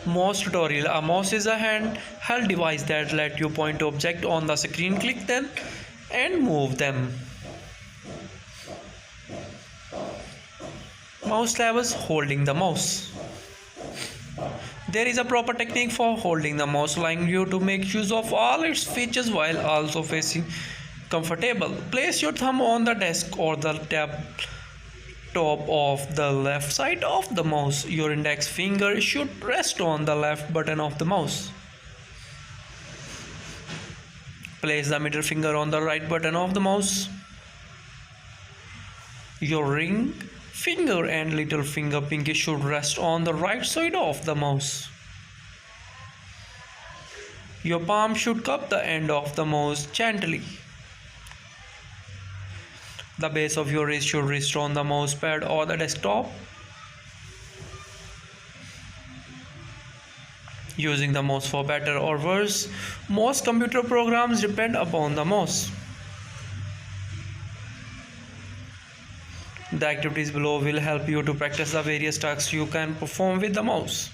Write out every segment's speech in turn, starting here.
Mouse tutorial. A mouse is a handheld device that let you point to object on the screen, click them and move them. Mouse levels. Holding the mouse. There is a proper technique for holding the mouse, allowing you to make use of all its features while also facing comfortable. Place your thumb on the desk or the tab top of the left side of the mouse. Your index finger should rest on the left button of the mouse. Place the middle finger on the right button of the mouse. Your ring finger and little finger pinky should rest on the right side of the mouse. Your palm should cup the end of the mouse gently. The base of your wrist should rest on the mouse pad or the desktop. Using the mouse for better or worse, most computer programs depend upon the mouse. The activities below will help you to practice the various tasks you can perform with the mouse.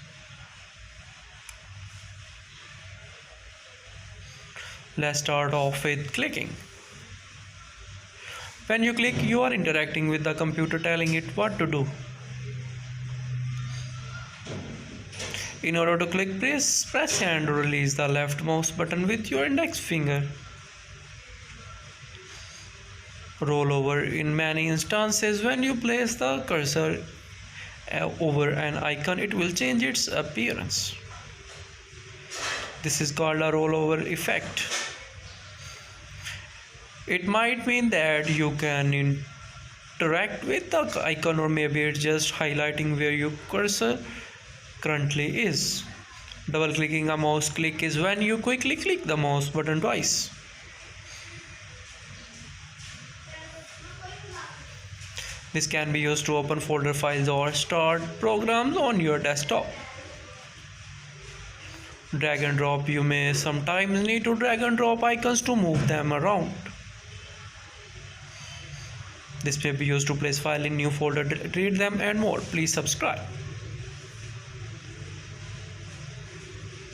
Let's start off with clicking. When you click, you are interacting with the computer, telling it what to do. In order to click, press and release the left mouse button with your index finger. Roll over. In many instances, when you place the cursor over an icon, it will change its appearance. This is called a rollover effect. It might mean that you can interact with the icon, or maybe it's just highlighting where your cursor currently is. Double clicking a mouse click is when you quickly click the mouse button twice. This can be used to open folder files or start programs on your desktop. Drag and drop. You may sometimes need to drag and drop icons to move them around. This may be used to place files in new folder, delete them and more. Please subscribe.